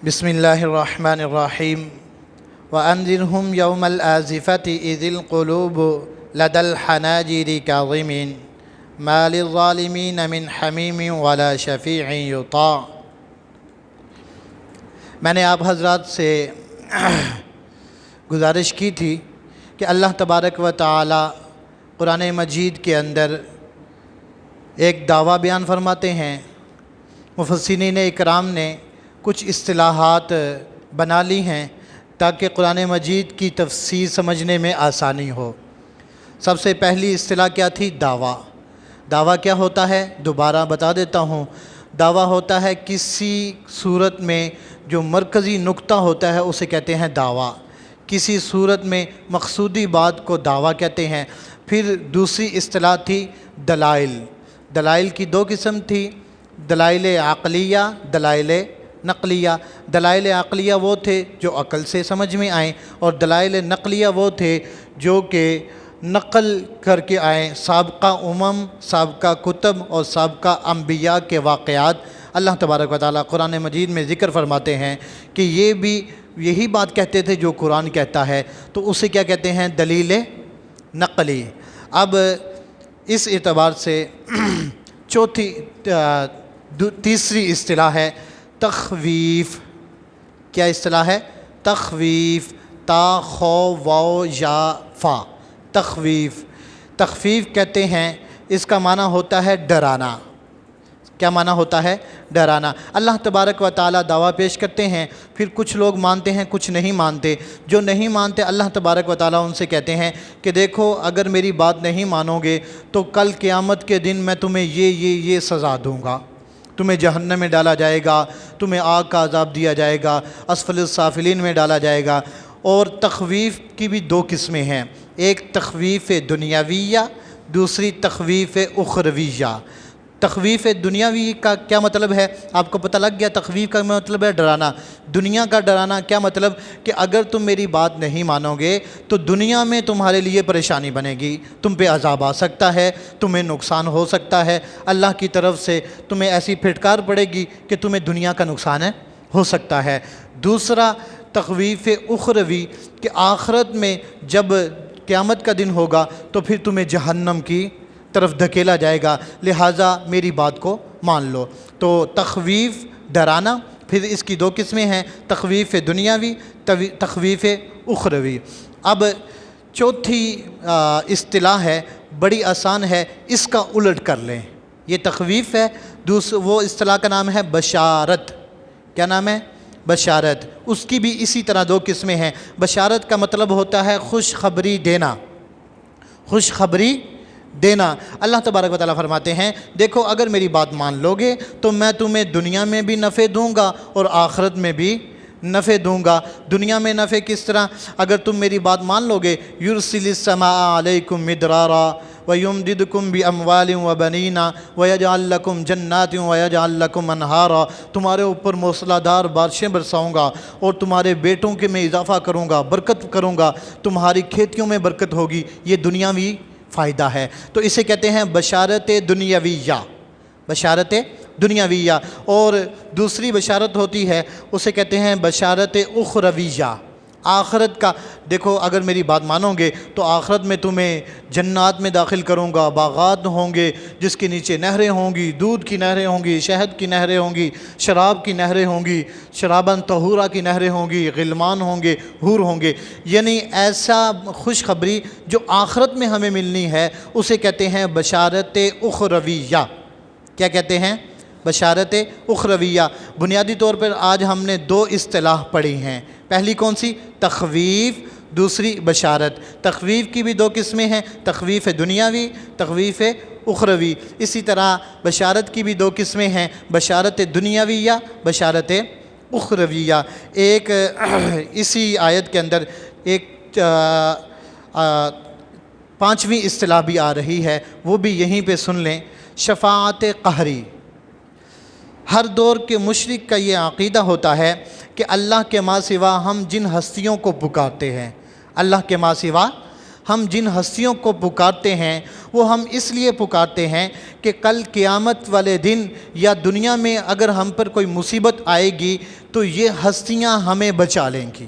بسم اللہ الرحمن الرحیم وَأَنذِرْهُمْ يَوْمَ الْآزِفَةِ إِذِ الْقُلُوبُ لَدَى الْحَنَاجِرِ كَاظِمِينَ مَا لِلظَّالِمِينَ مِنْ حَمِيمٍ وَلَا شَفِيعٍ يُطَاعُ۔ میں نے آپ حضرات سے گزارش کی تھی کہ اللہ تبارک و تعالی قرآن مجید کے اندر ایک دعویٰ بیان فرماتے ہیں۔ مفسرین اکرام نے کچھ اصطلاحات بنا لی ہیں تاکہ قرآن مجید کی تفسیر سمجھنے میں آسانی ہو۔ سب سے پہلی اصطلاح کیا تھی؟ دعویٰ۔ دعویٰ کیا ہوتا ہے؟ دوبارہ بتا دیتا ہوں۔ دعویٰ ہوتا ہے کسی صورت میں جو مرکزی نقطہ ہوتا ہے اسے کہتے ہیں دعویٰ۔ کسی صورت میں مقصودی بات کو دعویٰ کہتے ہیں۔ پھر دوسری اصطلاح تھی دلائل۔ دلائل کی دو قسم تھی، دلائل عقلیہ، دلائل نقلیہ۔ دلائل عقلیہ وہ تھے جو عقل سے سمجھ میں آئیں، اور دلائل نقلیہ وہ تھے جو کہ نقل کر کے آئیں، سابقہ سابقہ کتب اور سابقہ انبیاء کے واقعات اللہ تبارک و تعالیٰ قرآن مجید میں ذکر فرماتے ہیں کہ یہ بھی یہی بات کہتے تھے جو قرآن کہتا ہے، تو اسے کیا کہتے ہیں؟ دلیل نقلی۔ اب اس اعتبار سے تیسری اصطلاح ہے تخویف۔ کیا اصطلاح ہے؟ تخویف۔ تا خو واو یا فا، تخویف۔ تخفیف کہتے ہیں، اس کا معنی ہوتا ہے ڈرانا۔ کیا معنی ہوتا ہے؟ ڈرانا۔ اللہ تبارک و تعالیٰ دعویٰ پیش کرتے ہیں، پھر کچھ لوگ مانتے ہیں، کچھ نہیں مانتے۔ جو نہیں مانتے اللہ تبارک و تعالیٰ ان سے کہتے ہیں کہ دیکھو اگر میری بات نہیں مانو گے تو کل قیامت کے دن میں تمہیں یہ سزا دوں گا، تمہیں جہنم میں ڈالا جائے گا، تمہیں آگ کا عذاب دیا جائے گا، اسفل السافلین میں ڈالا جائے گا۔ اور تخویف کی بھی دو قسمیں ہیں، ایک تخویف دنیاویہ، دوسری تخویف اخرویہ۔ تخویف دنیاوی کا کیا مطلب ہے؟ آپ کو پتہ لگ گیا۔ تخویف کا مطلب ہے ڈرانا۔ دنیا کا ڈرانا کیا مطلب؟ کہ اگر تم میری بات نہیں مانو گے تو دنیا میں تمہارے لیے پریشانی بنے گی، تم پہ عذاب آ سکتا ہے، تمہیں نقصان ہو سکتا ہے، اللہ کی طرف سے تمہیں ایسی پھٹکار پڑے گی کہ تمہیں دنیا کا نقصان ہو سکتا ہے۔ دوسرا تخویف اخروی، کہ آخرت میں جب قیامت کا دن ہوگا تو پھر تمہیں جہنم کی طرف دھکیلا جائے گا، لہٰذا میری بات کو مان لو۔ تو تخویف ڈرانا، پھر اس کی دو قسمیں ہیں، تخویف دنیاوی، تخویف اخروی۔ اب چوتھی اصطلاح ہے، بڑی آسان ہے، اس کا الٹ کر لیں۔ یہ تخویف ہے، وہ اصطلاح کا نام ہے بشارت۔ کیا نام ہے؟ بشارت۔ اس کی بھی اسی طرح دو قسمیں ہیں۔ بشارت کا مطلب ہوتا ہے خوشخبری دینا، خوشخبری دینا۔ اللہ تبارک و تعالیٰ فرماتے ہیں دیکھو اگر میری بات مان لو گے تو میں تمہیں دنیا میں بھی نفع دوں گا اور آخرت میں بھی نفع دوں گا۔ دنیا میں نفع کس طرح؟ اگر تم میری بات مان لو گے، یرسل السماء علیکم مدرارا ویمددکم باموال وبنین ویجعل لکم جنات ویجعل لکم انہارا۔ تمہارے اوپر موسلا دھار بارشیں برساؤں گا اور تمہارے بیٹوں کے میں اضافہ کروں گا، برکت کروں گا، تمہاری کھیتیوں میں برکت ہوگی۔ یہ دنیاوی فائدہ ہے، تو اسے کہتے ہیں بشارت دنیاویہ، بشارت دنیاویہ۔ اور دوسری بشارت ہوتی ہے اسے کہتے ہیں بشارت اخرویہ، آخرت کا۔ دیکھو اگر میری بات مانو گے تو آخرت میں تمہیں جنات میں داخل کروں گا، باغات ہوں گے جس کے نیچے نہریں ہوں گی، دودھ کی نہریں ہوں گی، شہد کی نہریں ہوں گی، شراب کی نہریں ہوں گی، شراباً طہورا کی نہریں ہوں گی، غلمان ہوں گے، حور ہوں گے۔ یعنی ایسا خوشخبری جو آخرت میں ہمیں ملنی ہے اسے کہتے ہیں بشارت اخرویہ۔ کیا کہتے ہیں؟ بشارت اخرویہ۔ بنیادی طور پر آج ہم نے دو اصطلاح پڑھی ہیں، پہلی کون سی؟ تخویف، دوسری بشارت۔ تخویف کی بھی دو قسمیں ہیں، تخویف دنیاوی، تخویف اخروی۔ اسی طرح بشارت کی بھی دو قسمیں ہیں، بشارت دنیاویہ، بشارت اخرویہ۔ ایک اسی آیت کے اندر ایک پانچویں اصطلاح بھی آ رہی ہے، وہ بھی یہیں پہ سن لیں، شفاعت قہری۔ ہر دور کے مشرک کا یہ عقیدہ ہوتا ہے کہ اللہ کے ماں سوا ہم جن ہستیوں کو پکارتے ہیں، اللہ کے ماں سوا ہم جن ہستیوں کو پکارتے ہیں وہ ہم اس لیے پکارتے ہیں کہ کل قیامت والے دن یا دنیا میں اگر ہم پر کوئی مصیبت آئے گی تو یہ ہستیاں ہمیں بچا لیں گی۔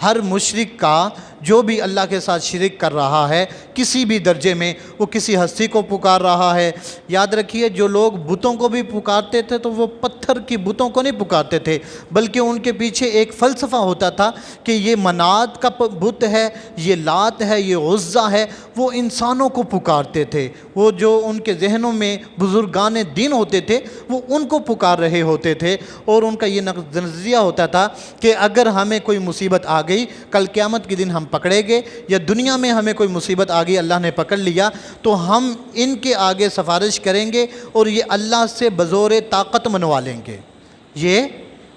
ہر مشرک کا جو بھی اللہ کے ساتھ شرک کر رہا ہے کسی بھی درجے میں، وہ کسی ہستی کو پکار رہا ہے۔ یاد رکھیے جو لوگ بتوں کو بھی پکارتے تھے تو وہ پتھر کی بتوں کو نہیں پکارتے تھے، بلکہ ان کے پیچھے ایک فلسفہ ہوتا تھا کہ یہ منات کا بت ہے، یہ لات ہے، یہ عزا ہے، وہ انسانوں کو پکارتے تھے۔ وہ جو ان کے ذہنوں میں بزرگان دین ہوتے تھے وہ ان کو پکار رہے ہوتے تھے، اور ان کا یہ نظریہ ہوتا تھا کہ اگر ہمیں کوئی مصیبت آ گئی، کل قیامت کے دن ہم پکڑے گے، یا دنیا میں ہمیں کوئی مصیبت آ گئی اللہ نے پکڑ لیا تو ہم ان کے آگے سفارش کریں گے اور یہ اللہ سے بزور طاقت منوا لیں گے۔ یہ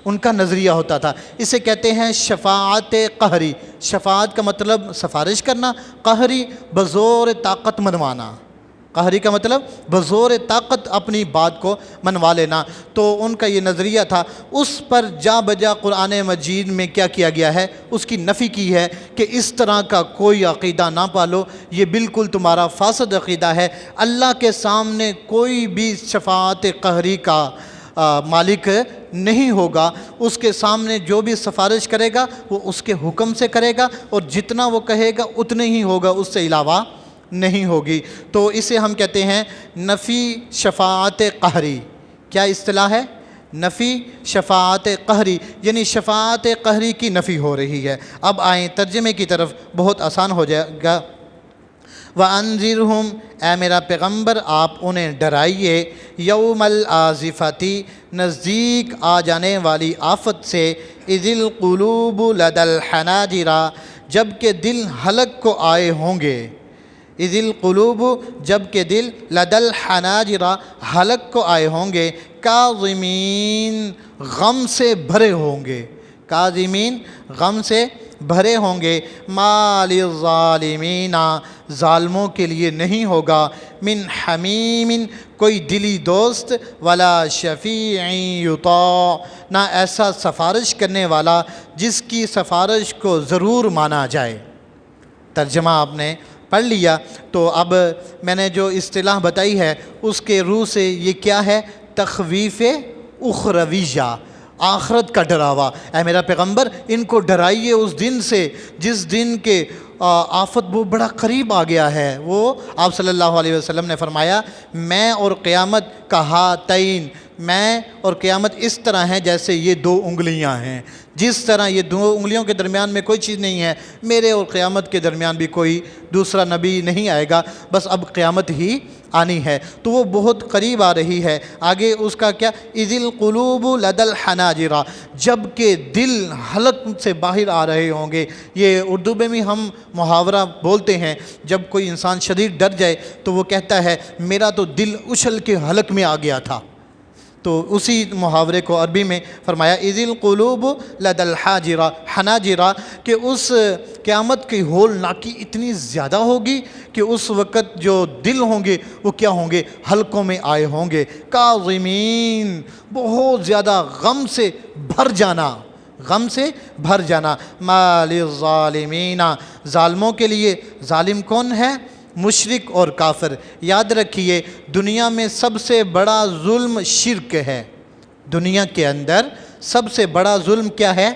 ان کا نظریہ ہوتا تھا۔ اسے کہتے ہیں شفاعت قہری۔ شفاعت کا مطلب سفارش کرنا، قہری بزور طاقت منوانا۔ قہری کا مطلب بزور طاقت اپنی بات کو منوا لینا۔ تو ان کا یہ نظریہ تھا، اس پر جا بجا قرآن مجید میں کیا کیا گیا ہے، اس کی نفی کی ہے کہ اس طرح کا کوئی عقیدہ نہ پالو، یہ بالکل تمہارا فاسد عقیدہ ہے۔ اللہ کے سامنے کوئی بھی شفاعت قہری کا مالک نہیں ہوگا۔ اس کے سامنے جو بھی سفارش کرے گا وہ اس کے حکم سے کرے گا، اور جتنا وہ کہے گا اتنے ہی ہوگا، اس سے علاوہ نہیں ہوگی۔ تو اسے ہم کہتے ہیں نفی شفاعت قہری۔ کیا اصطلاح ہے؟ نفی شفاعت قہری، یعنی شفاعت قہری کی نفی ہو رہی ہے۔ اب آئیں ترجمے کی طرف، بہت آسان ہو جائے گا۔ وَأَنذِرْهُمْ، اے میرا پیغمبر آپ انہیں ڈرائیے، یوم الآزفتی، نزدیک آ جانے والی آفت سے، اذ القلوب لدى الحناجر، جب کہ دل حلق کو آئے ہوں گے۔ اذ القلوب، جب کہ دل لدى الحناجر، حلق کو آئے ہوں گے، کاظمین، غم سے بھرے ہوں گے، کاظمین، غم سے بھرے ہوں گے، ما للظالمین، ظالموں کے لیے نہیں ہوگا، من حمیم، کوئی دلی دوست، ولا شفیع یطاع، نہ ایسا سفارش کرنے والا جس کی سفارش کو ضرور مانا جائے۔ ترجمہ آپ نے پڑھ لیا۔ تو اب میں نے جو اصطلاح بتائی ہے اس کے روح سے یہ کیا ہے؟ تخویف اخرویہ، آخرت کا ڈراوا۔ اے میرا پیغمبر ان کو ڈرائیے اس دن سے جس دن کے آفت وہ بڑا قریب آ گیا ہے۔ وہ آپ صلی اللہ علیہ وسلم نے فرمایا، میں اور قیامت کا ہاتین، میں اور قیامت اس طرح ہیں جیسے یہ دو انگلیاں ہیں۔ جس طرح یہ دو انگلیوں کے درمیان میں کوئی چیز نہیں ہے، میرے اور قیامت کے درمیان بھی کوئی دوسرا نبی نہیں آئے گا، بس اب قیامت ہی آنی ہے۔ تو وہ بہت قریب آ رہی ہے۔ آگے اس کا کیا؟ اذ القلوب لدى الحناجر، جب کہ دل حلق سے باہر آ رہے ہوں گے۔ یہ اردو میں بھی ہم محاورہ بولتے ہیں، جب کوئی انسان شدید ڈر جائے تو وہ کہتا ہے میرا تو دل اچھل کے حلق میں آ گیا تھا۔ تو اسی محاورے کو عربی میں فرمایا اذ القلوب لدى الحاجر، حناجر، کہ اس قیامت کی ہولناکی اتنی زیادہ ہوگی کہ اس وقت جو دل ہوں گے وہ کیا ہوں گے؟ حلقوں میں آئے ہوں گے، کاظمین، بہت زیادہ غم سے بھر جانا، غم سے بھر جانا، ما للظالمین، ظالموں کے لیے۔ ظالم کون ہے؟ مشرک اور کافر۔ یاد رکھیے دنیا میں سب سے بڑا ظلم شرک ہے۔ دنیا کے اندر سب سے بڑا ظلم کیا ہے؟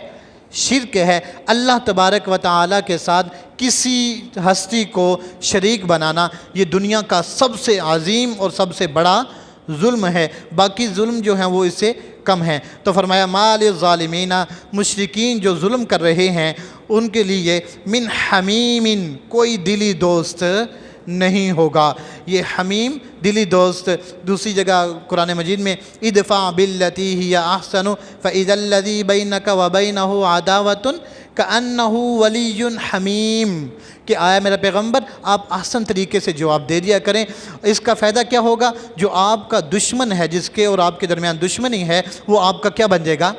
شرک ہے۔ اللہ تبارک و تعالیٰ کے ساتھ کسی ہستی کو شریک بنانا یہ دنیا کا سب سے عظیم اور سب سے بڑا ظلم ہے۔ باقی ظلم جو ہیں وہ اس سے کم ہیں۔ تو فرمایا ما للظالمین، مشرکین جو ظلم کر رہے ہیں ان کے لیے من حمیم، کوئی دلی دوست نہیں ہوگا۔ یہ حمیم دلی دوست دوسری جگہ قرآن مجید میں ادفع باللتی ہی احسن فاذا الذی بینک وبینہ عداوۃ کأنہ ولی حمیم، کہ آیا میرا پیغمبر آپ احسن طریقے سے جواب دے دیا کریں۔ اس کا فائدہ کیا ہوگا؟ جو آپ کا دشمن ہے، جس کے اور آپ کے درمیان دشمنی ہے، وہ آپ کا کیا بن جائے گا؟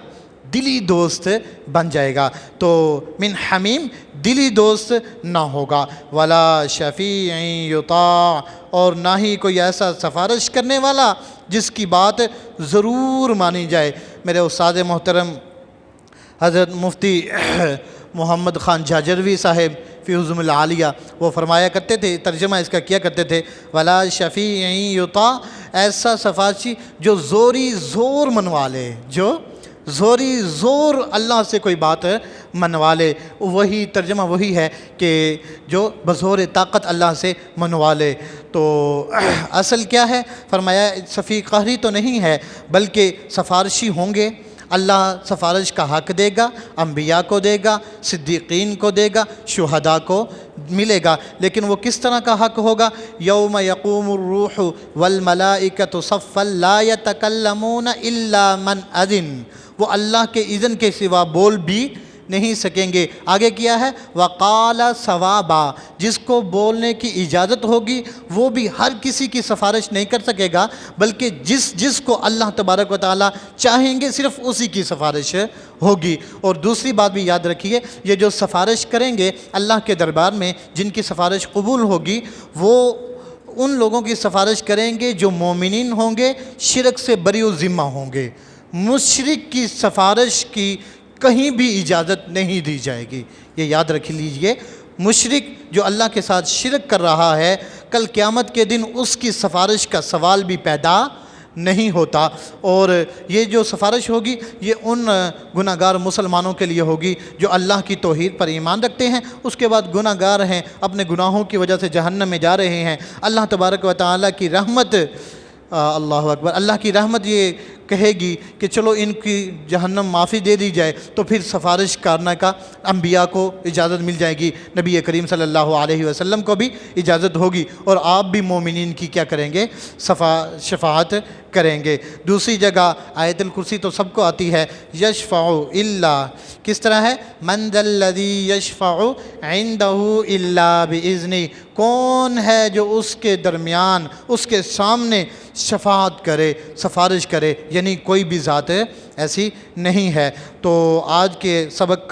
دلی دوست بن جائے گا۔ تو من حمیم دلی دوست نہ ہوگا، ولا شفیع یطاع، اور نہ ہی کوئی ایسا سفارش کرنے والا جس کی بات ضرور مانی جائے۔ میرے استاد محترم حضرت مفتی محمد خان جاجروی صاحب فی حزم العالیہ وہ فرمایا کرتے تھے، ترجمہ اس کا کیا کرتے تھے، ولا شفیع یطاع، ایسا سفارشی جو زوری زور منوا لے، جو زوری زور اللہ سے کوئی بات منوا لے، وہی ترجمہ وہی ہے کہ جو بزور طاقت اللہ سے منوا لے۔ تو اصل کیا ہے؟ فرمایا شفیع قہری تو نہیں ہے بلکہ سفارشی ہوں گے، اللہ سفارش کا حق دے گا، انبیاء کو دے گا، صدیقین کو دے گا، شہداء کو ملے گا، لیکن وہ کس طرح کا حق ہوگا؟ یوم یقوم الروح والملائکۃ صفا لا یتکلمون الا من اذن، وہ اللہ کے اذن کے سوا بول بھی نہیں سکیں گے۔ آگے کیا ہے؟ وقال ثوابا، جس کو بولنے کی اجازت ہوگی وہ بھی ہر کسی کی سفارش نہیں کر سکے گا، بلکہ جس کو اللہ تبارک و تعالیٰ چاہیں گے صرف اسی کی سفارش ہوگی۔ اور دوسری بات بھی یاد رکھیے، یہ جو سفارش کریں گے اللہ کے دربار میں، جن کی سفارش قبول ہوگی، وہ ان لوگوں کی سفارش کریں گے جو مومنین ہوں گے، شرک سے بری و ذمہ ہوں گے۔ مشرک کی سفارش کی کہیں بھی اجازت نہیں دی جائے گی، یہ یاد رکھ لیجئے۔ مشرک جو اللہ کے ساتھ شرک کر رہا ہے، کل قیامت کے دن اس کی سفارش کا سوال بھی پیدا نہیں ہوتا۔ اور یہ جو سفارش ہوگی یہ ان گناہ گار مسلمانوں کے لیے ہوگی جو اللہ کی توحید پر ایمان رکھتے ہیں، اس کے بعد گناہ گار ہیں، اپنے گناہوں کی وجہ سے جہنم میں جا رہے ہیں۔ اللہ تبارک و تعالیٰ کی رحمت، اللہ اکبر، اللہ کی رحمت یہ کہے گی کہ چلو ان کی جہنم معافی دے دی جائے، تو پھر سفارش کرنے کا انبیاء کو اجازت مل جائے گی، نبی کریم صلی اللہ علیہ وسلم کو بھی اجازت ہوگی، اور آپ بھی مومنین کی کیا کریں گے؟ شفاعت کریں گے۔ دوسری جگہ آیت الکرسی تو سب کو آتی ہے، یشفع الا، کس طرح ہے؟ من ذا الذی یشفع عندہ الا باذنہ، کون ہے جو اس کے درمیان، اس کے سامنے شفاعت کرے، سفارش کرے، یعنی کوئی بھی ذات ایسی نہیں ہے۔ تو آج کے سبق